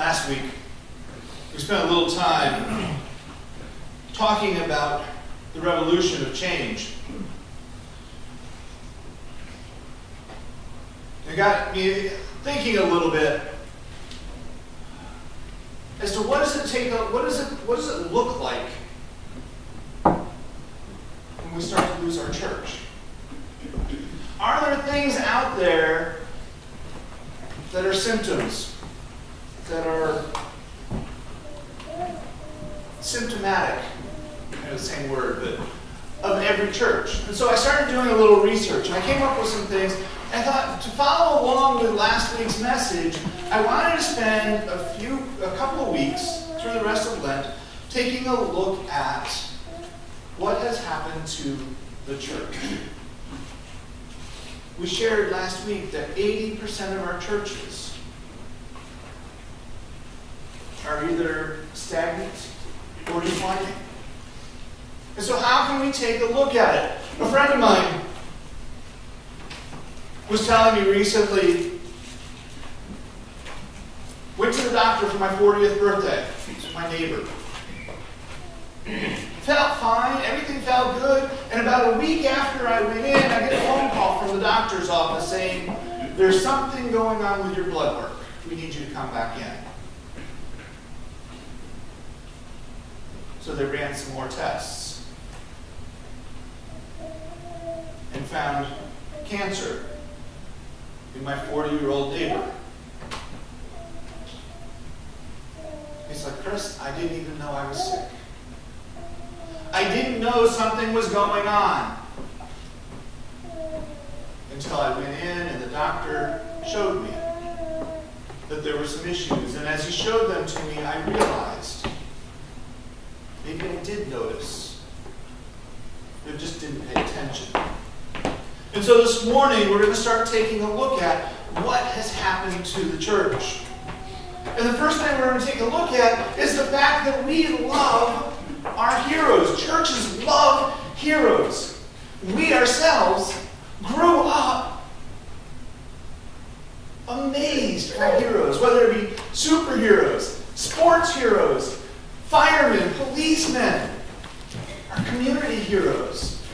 Last week, we spent a little time talking about the revolution of change. It got me thinking a little bit as to what does it look like when we start to lose our church? Are there things out there that are symptoms, that are symptomatic, the same word, but of every church? And so I started doing a little research, and I came up with some things. I thought to follow along with last week's message, I wanted to spend a couple of weeks through the rest of Lent taking a look at what has happened to the church. We shared last week that 80% of our churches are either stagnant or declining. And so how can we take a look at it? A friend of mine was telling me recently, went to the doctor for my 40th birthday. He's my neighbor. Felt fine, everything felt good, and about a week after I went in, I get a phone call from the doctor's office saying, there's something going on with your blood work. We need you to come back in. So they ran some more tests and found cancer in my 40-year-old neighbor. He's like, Chris, I didn't even know I was sick. I didn't know something was going on until I went in and the doctor showed me that there were some issues. And as he showed them to me, I realized maybe I did notice. I just didn't pay attention. And so this morning, we're going to start taking a look at what has happened to the church. And the first thing we're going to take a look at is the fact that we love our heroes. Churches love heroes. We ourselves grew up amazed by heroes, whether it be superheroes, sports heroes, firemen, policemen, our community heroes.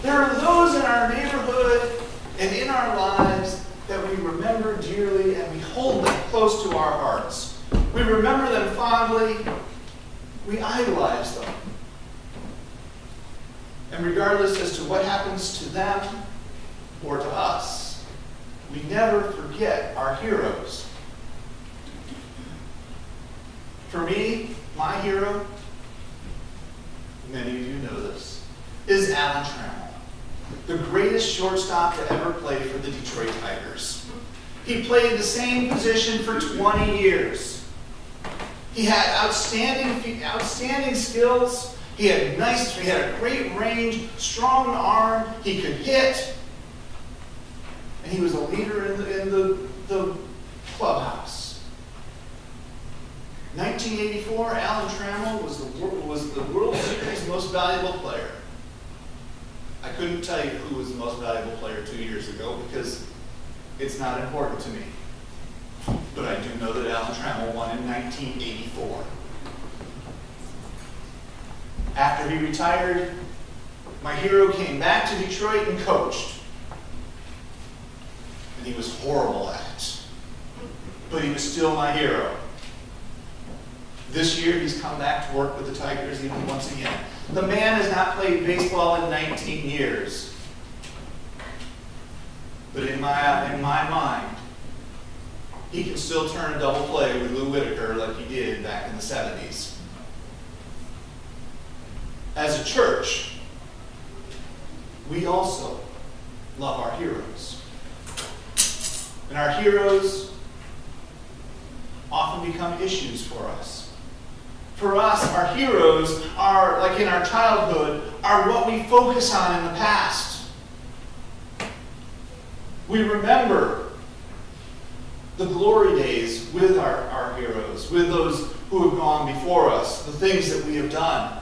There are those in our neighborhood and in our lives that we remember dearly and we hold them close to our hearts. We remember them fondly. We idolize them. And regardless as to what happens to them or to us, we never forget our heroes. For me, my hero, many of you know this, is Alan Trammell, the greatest shortstop to ever play for the Detroit Tigers. He played the same position for 20 years. He had outstanding skills. He had a great range, strong arm. He could hit. And he was a leader in the clubhouse. 1984, Alan Trammell was the World Series most valuable player. I couldn't tell you who was the most valuable player 2 years ago because it's not important to me. But I do know that Alan Trammell won in 1984. After he retired, my hero came back to Detroit and coached. And he was horrible at it. But he was still my hero. This year, he's come back to work with the Tigers even once again. The man has not played baseball in 19 years. But in my mind, he can still turn a double play with Lou Whitaker like he did back in the 70s. As a church, we also love our heroes. And our heroes often become issues for us. For us, our heroes are, like in our childhood, are what we focus on in the past. We remember the glory days with our heroes, with those who have gone before us, the things that we have done.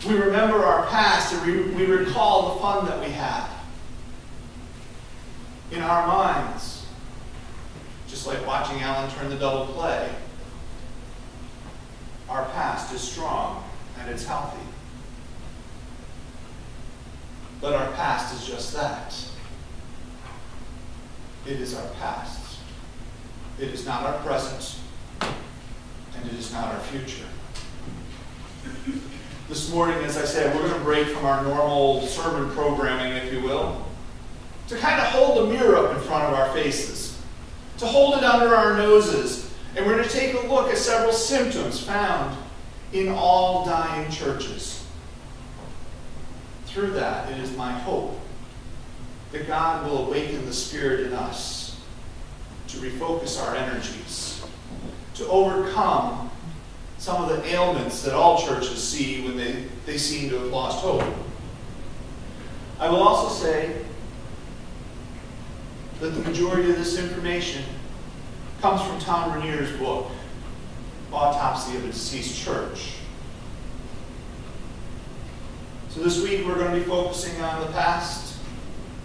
We remember our past and we recall the fun that we had. In our minds, just like watching Alan turn the double play, our past is strong and it's healthy. But our past is just that. It is our past. It is not our present, and it is not our future. This morning, as I said, we're going to break from our normal sermon programming, if you will, to kind of hold a mirror up in front of our faces, to hold it under our noses, and we're going to take a look at several symptoms found in all dying churches. Through that, it is my hope that God will awaken the Spirit in us to refocus our energies, to overcome some of the ailments that all churches see when they seem to have lost hope. I will also say that the majority of this information comes from Tom Rainier's book, Autopsy of a Deceased Church. So this week we're going to be focusing on the past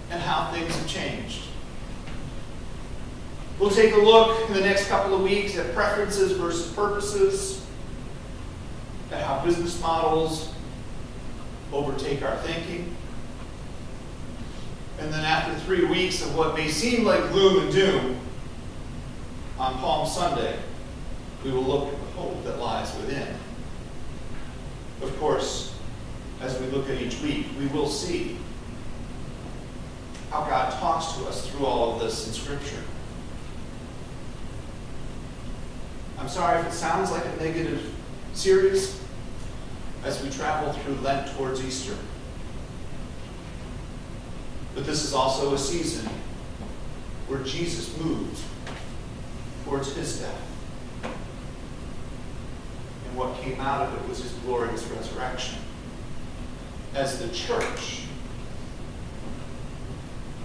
and how things have changed. We'll take a look in the next couple of weeks at preferences versus purposes, at how business models overtake our thinking. And then after 3 weeks of what may seem like gloom and doom, on Palm Sunday, we will look at the hope that lies within. Of course, as we look at each week, we will see how God talks to us through all of this in Scripture. I'm sorry if it sounds like a negative series as we travel through Lent towards Easter. But this is also a season where Jesus moved towards his death. And what came out of it was his glorious resurrection. As the church,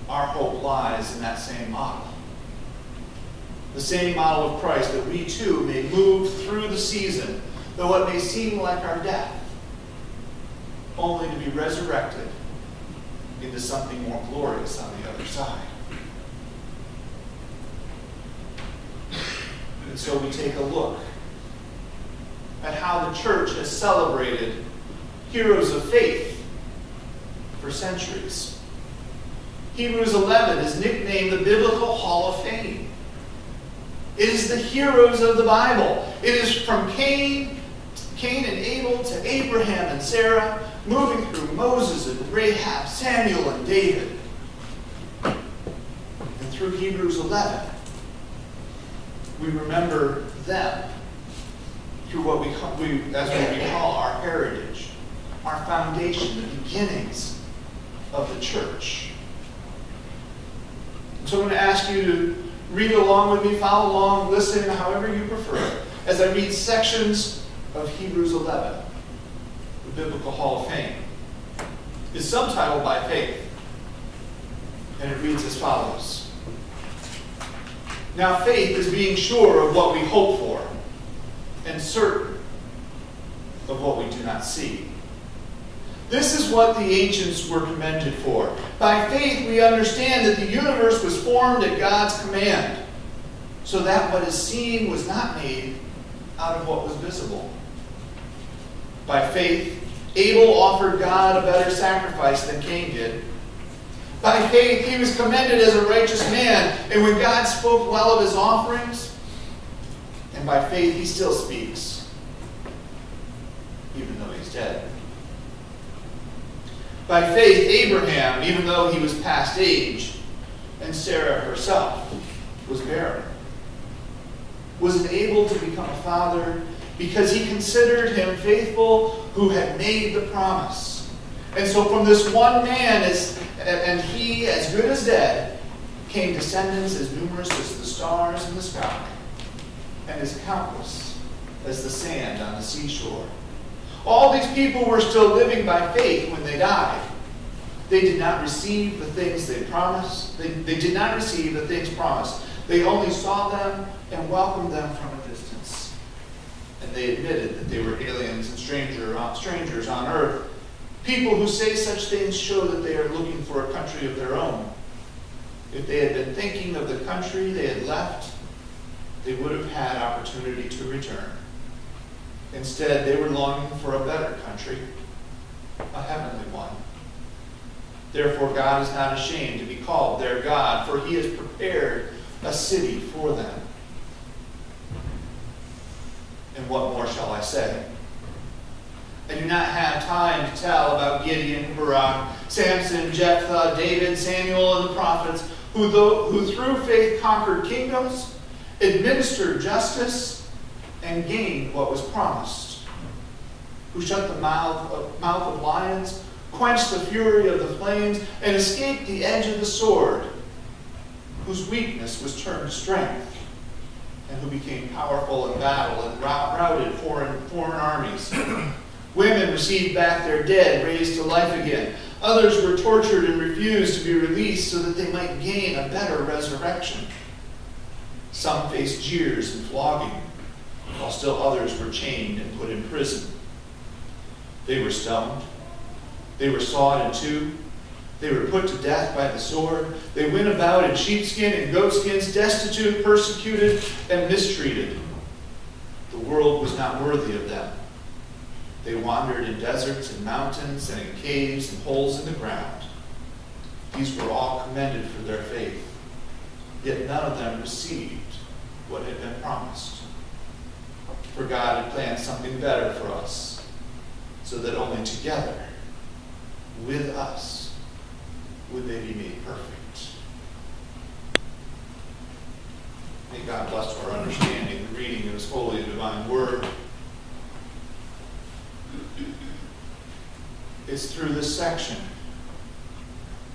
our hope lies in that same model. The same model of Christ, that we too may move through the season, though it may seem like our death, only to be resurrected into something more glorious on the other side. And so we take a look at how the church has celebrated heroes of faith for centuries. Hebrews 11 is nicknamed the Biblical Hall of Fame. It is the heroes of the Bible. It is from Cain and Abel to Abraham and Sarah, moving through Moses and Rahab, Samuel and David. And through Hebrews 11, we remember them through what as we recall our heritage, our foundation, the beginnings of the church. So I'm going to ask you to read along with me, follow along, listen, however you prefer, as I read sections of Hebrews 11, the Biblical Hall of Fame. It's subtitled By Faith, and it reads as follows. Now faith is being sure of what we hope for, and certain of what we do not see. This is what the ancients were commended for. By faith we understand that the universe was formed at God's command, so that what is seen was not made out of what was visible. By faith, Abel offered God a better sacrifice than Cain did. By faith, he was commended as a righteous man, and when God spoke well of his offerings, and by faith he still speaks, even though he's dead. By faith, Abraham, even though he was past age, and Sarah herself was barren, was enabled to become a father because he considered him faithful who had made the promise. And so from this one man, and he as good as dead, came descendants as numerous as the stars in the sky, and as countless as the sand on the seashore. All these people were still living by faith when they died. They did not receive the things they promised. They did not receive the things promised. They only saw them and welcomed them from a distance. And they admitted that they were aliens and strangers on earth. People who say such things show that they are looking for a country of their own. If they had been thinking of the country they had left, they would have had opportunity to return. Instead, they were longing for a better country, a heavenly one. Therefore, God is not ashamed to be called their God, for he has prepared a city for them. And what more shall I say? I do not have time to tell about Gideon, Barak, Samson, Jephthah, David, Samuel, and the prophets, who through faith conquered kingdoms, administered justice, and gained what was promised, who shut the mouth of lions, quenched the fury of the flames, and escaped the edge of the sword, whose weakness was turned to strength, and who became powerful in battle and routed foreign armies. Women received back their dead, raised to life again. Others were tortured and refused to be released so that they might gain a better resurrection. Some faced jeers and flogging, while still others were chained and put in prison. They were stoned. They were sawed in two. They were put to death by the sword. They went about in sheepskin and goatskins, destitute, persecuted, and mistreated. The world was not worthy of them. They wandered in deserts and mountains and in caves and holes in the ground. These were all commended for their faith, yet none of them received what had been promised. For God had planned something better for us, so that only together, with us, would they be made perfect. May God bless our understanding, the reading of his holy and divine word. It's through this section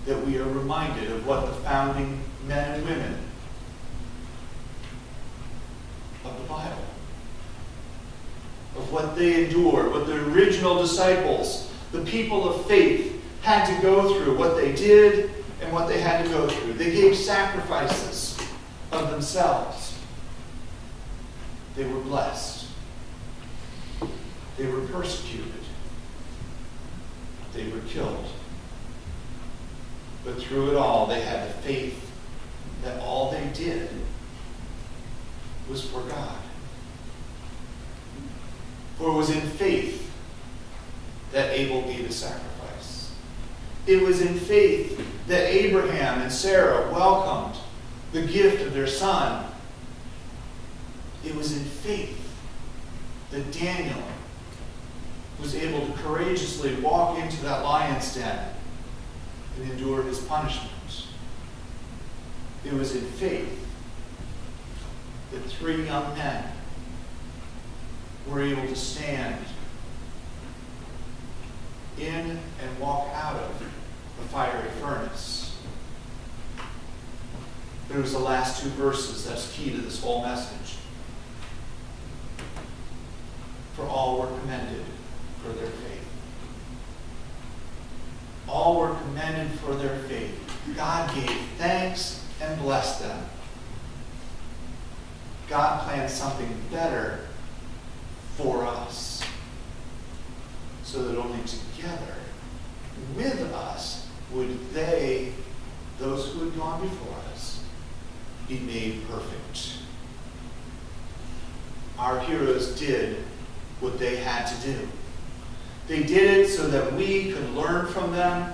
that we are reminded of what the founding men and women of the Bible, of what they endured, what the original disciples, the people of faith, had to go through, what they did and what they had to go through. They gave sacrifices of themselves. They were blessed. They were persecuted. They were killed. But through it all, they had the faith that all they did was for God. For it was in faith that Abel gave a sacrifice. It was in faith that Abraham and Sarah welcomed the gift of their son. It was in faith that Daniel was able to courageously walk into that lion's den and endure his punishment. It was in faith that 3 young men were able to stand in and walk out of the fiery furnace. There was the last 2 verses that's key to this whole message. For all were commended for their faith. All were commended for their faith. God gave thanks and blessed them. God planned something better for us, so that only together with us would they, those who had gone before us, be made perfect. Our heroes did what they had to do. They did it so that we could learn from them.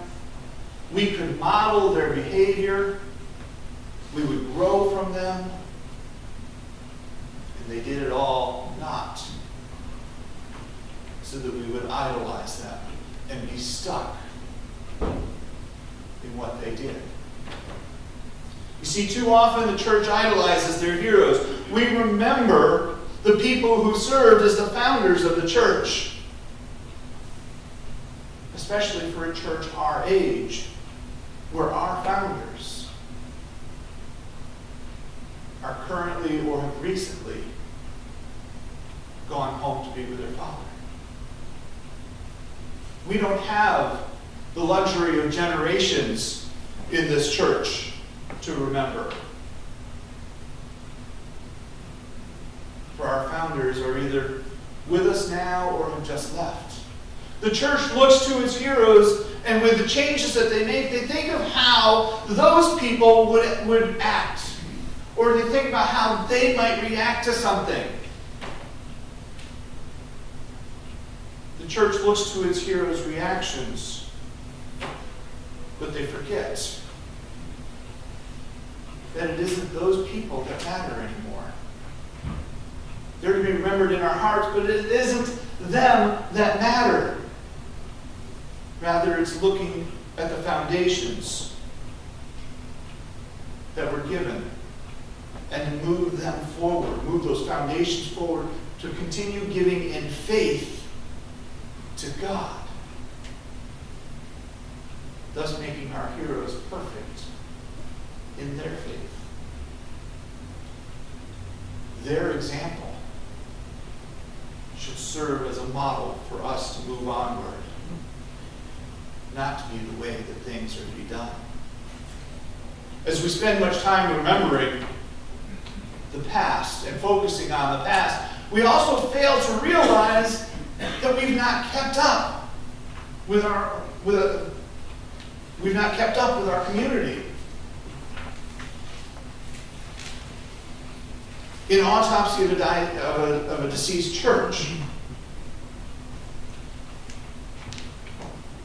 We could model their behavior. We would grow from them. And they did it all not so that we would idolize them and be stuck in what they did. You see, too often the church idolizes their heroes. We remember the people who served as the founders of the church. Especially for a church our age, where our founders are currently or have recently gone home to be with their Father. We don't have the luxury of generations in this church to remember. For our founders are either with us now or have just left. The church looks to its heroes, and with the changes that they make, they think of how those people would act Or they think about how they might react to something. The church looks to its heroes' reactions, but they forget that it isn't those people that matter anymore. They're to be remembered in our hearts, but it isn't them that matter. Rather, it's looking at the foundations that were given and move them forward, move those foundations forward to continue giving in faith to God, thus making our heroes perfect in their faith. Their example should serve as a model for us to move onward, not to be the way that things are to be done. As we spend much time remembering the past and focusing on the past, we also fail to realize that we've not kept up with our community. In Autopsy of a Deceased Church,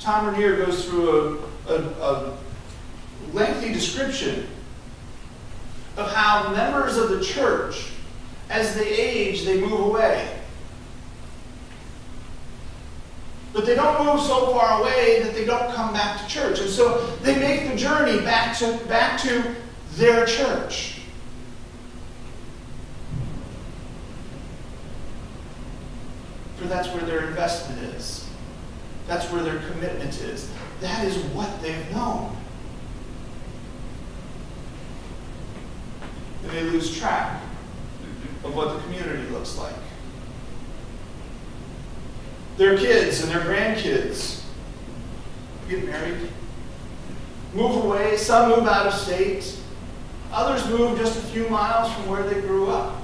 Tom Rainier goes through a lengthy description of how members of the church, as they age, they move away. But they don't move so far away that they don't come back to church. And so they make the journey back to their church. For that's where their investment is. That's where their commitment is. That is what they've known. And they lose track of what the community looks like. Their kids and their grandkids get married, move away. Some move out of state. Others move just a few miles from where they grew up.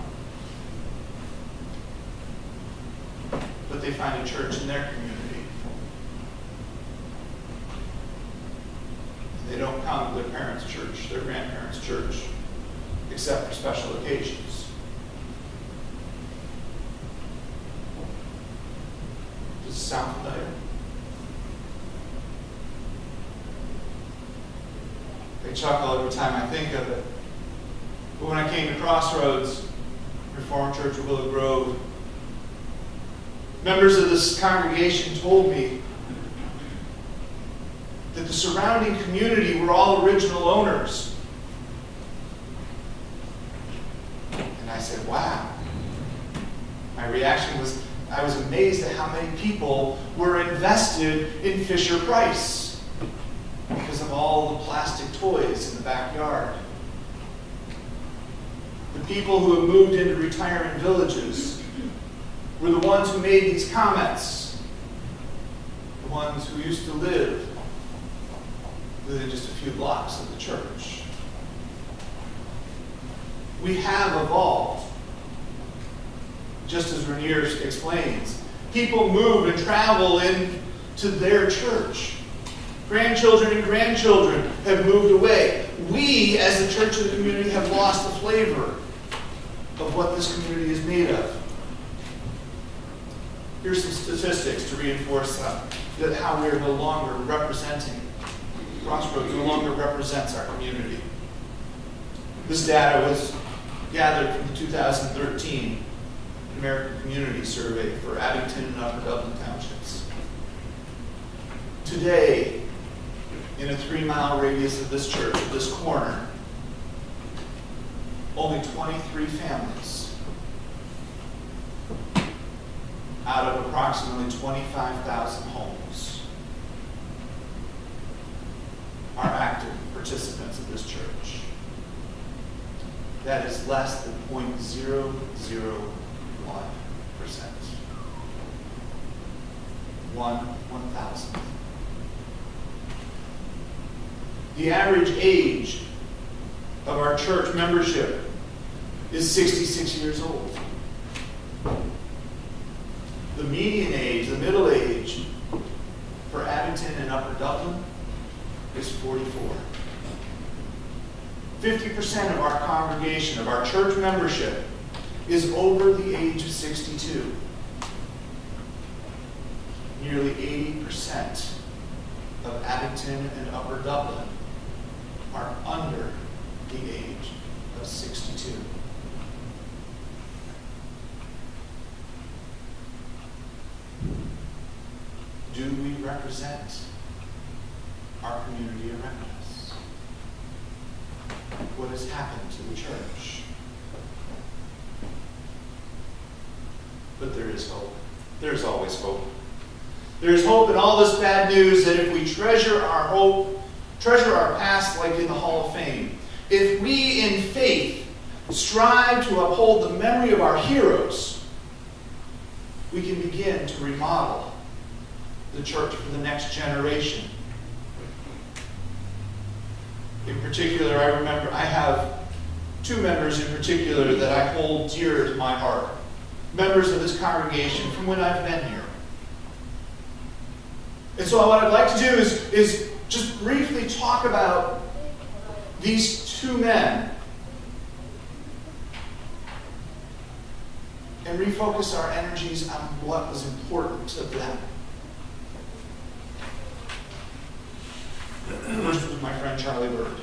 But they find a church in their community. They don't come to their parents' church, their grandparents' church, except for special occasions. Does it sound familiar? I chuckle every time I think of it. But when I came to Crossroads, Reformed Church of Willow Grove, members of this congregation told me that the surrounding community were all original owners. And I said, wow. My reaction was, I was amazed at how many people were invested in Fisher-Price because of all the plastic toys in the backyard. The people who have moved into retirement villages were the ones who made these comments. The ones who used to live within just a few blocks of the church. We have evolved. Just as Rainier explains, people move and travel into their church. Grandchildren and grandchildren have moved away. We, as the church of the community, have lost the flavor of what this community is made of. Here's some statistics to reinforce that how we are no longer representing. Crossroads no longer represents our community. This data was gathered from the 2013 American Community Survey for Abington and Upper Dublin Townships. Today, in a 3-mile radius of this church, of this corner, only 23 families out of approximately 25,000 homes are active participants of this church. That is less than 0.001%. 1/1000th. The average age of our church membership is 66 years old. The median age, the middle age for Abington and Upper Dublin is 44. 50% of our congregation, of our church membership, is over the age of 62. Nearly 80% of Abington and Upper Dublin are under the age of 62. Do we represent our community around us? What has happened to the church? But there is hope. There's always hope. There's hope in all this bad news that if we treasure our hope, treasure our past like in the Hall of Fame, if we in faith strive to uphold the memory of our heroes, we can begin to remodel the church for the next generation. In particular, I remember I have two members in particular that I hold dear to my heart. Members of this congregation from when I've been here. And so what I'd like to do is just briefly talk about these two men and refocus our energies on what was important to them. First was my friend Charlie Bird.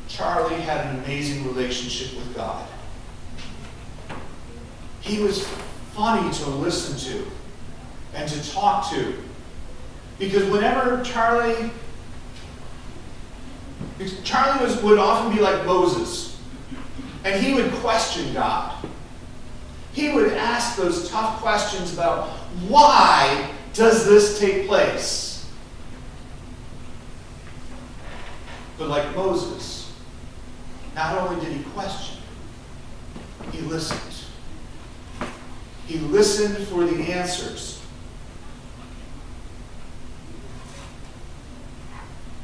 Charlie had an amazing relationship with God. He was funny to listen to and to talk to. Because whenever Charlie would often be like Moses, and he would question God. He would ask those tough questions about why does this take place? But like Moses, not only did he question, he listened. He listened for the answers.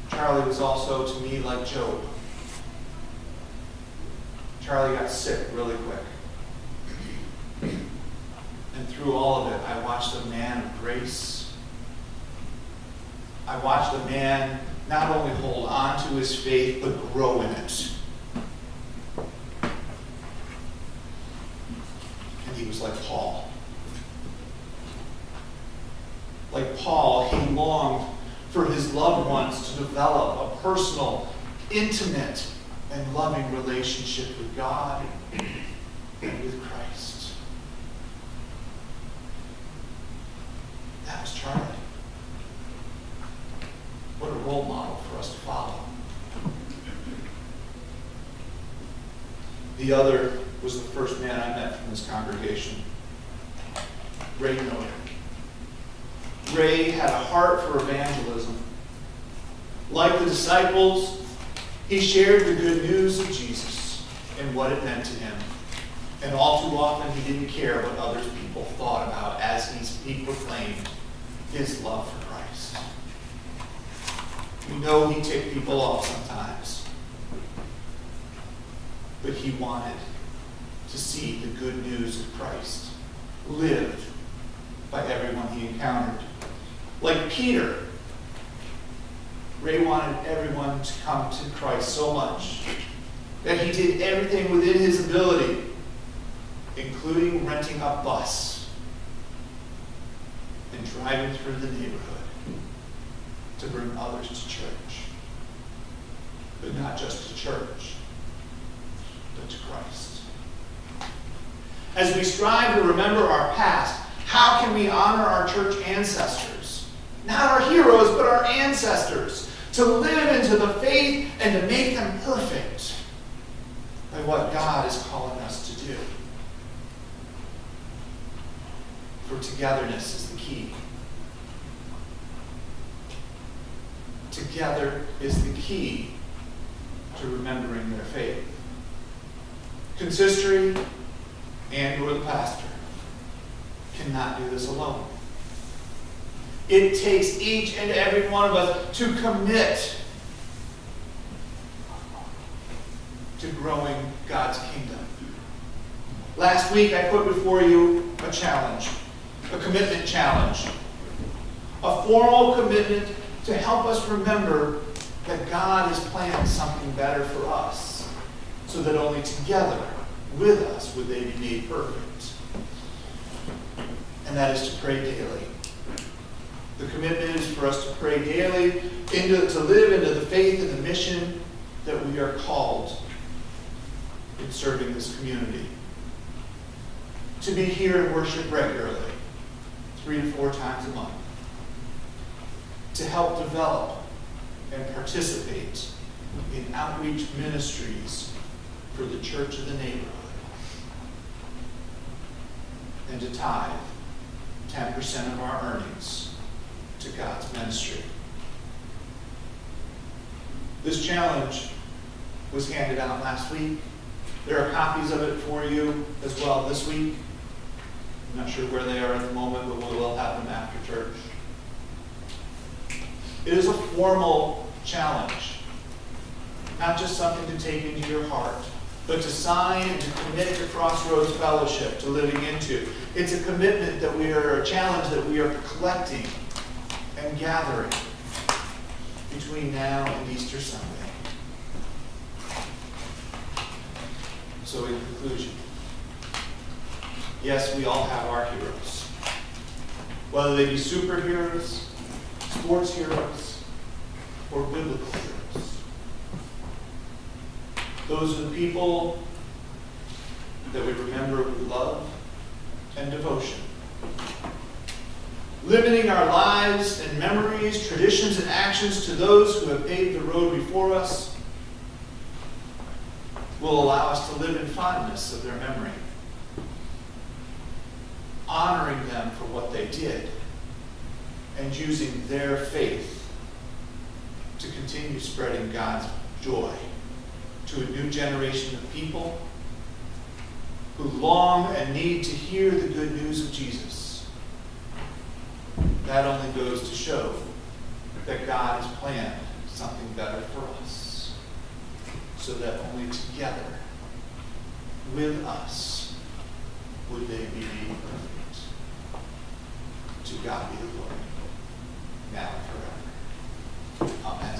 Charlie was also, to me, like Job. Charlie got sick really quick. And through all of it, I watched a man of grace. I watched a man not only hold on to his faith, but grow in it. And he was like Paul. Like Paul, he longed for his loved ones to develop a personal, intimate, and loving relationship with God and with Christ. That was Charlie. What a role model for us to follow. The other was the first man I met from this congregation, Ray Miller. Ray had a heart for evangelism. Like the disciples, he shared the good news of Jesus and what it meant to him. And all too often, he didn't care what other people thought about as he proclaimed his love for Christ. We know he ticked people off sometimes. But he wanted to see the good news of Christ lived by everyone he encountered. Like Peter, Ray wanted everyone to come to Christ so much that he did everything within his ability, including renting a bus and driving through the neighborhood to bring others to church. But not just to church, but to Christ. As we strive to remember our past, how can we honor our church ancestors? Not our heroes, but our ancestors. To live into the faith and to make them perfect by what God is calling us to do. For togetherness is the key. Together is the key to remembering their faith. Consistory and or the pastor cannot do this alone. It takes each and every one of us to commit to growing God's kingdom. Last week I put before you a challenge, a commitment challenge, a formal commitment to help us remember that God has planned something better for us, so that only together with us would they be made perfect. And that is to pray daily. The commitment is for us to pray daily, to live into the faith and the mission that we are called in serving this community. To be here and worship regularly, 3 to 4 times a month. To help develop and participate in outreach ministries for the church of the neighborhood. And to tithe 10% of our earnings to God's ministry. This challenge was handed out last week. There are copies of it for you as well this week. I'm not sure where they are at the moment, but we will have them after church. It is a formal challenge, not just something to take into your heart, but to sign and to commit to Crossroads Fellowship, to living into. It's a commitment that a challenge that we are collecting and gathering between now and Easter Sunday. So in conclusion, yes, we all have our heroes. Whether they be superheroes, sports heroes, or biblical heroes. Those are the people that we remember with love and devotion. Limiting our lives and memories, traditions, and actions to those who have paved the road before us will allow us to live in fondness of their memory, honoring them for what they did, and using their faith to continue spreading God's joy to a new generation of people who long and need to hear the good news of Jesus. That only goes to show that God has planned something better for us, so that only together with us would they be made perfect. To God be the glory, now and forever. Amen.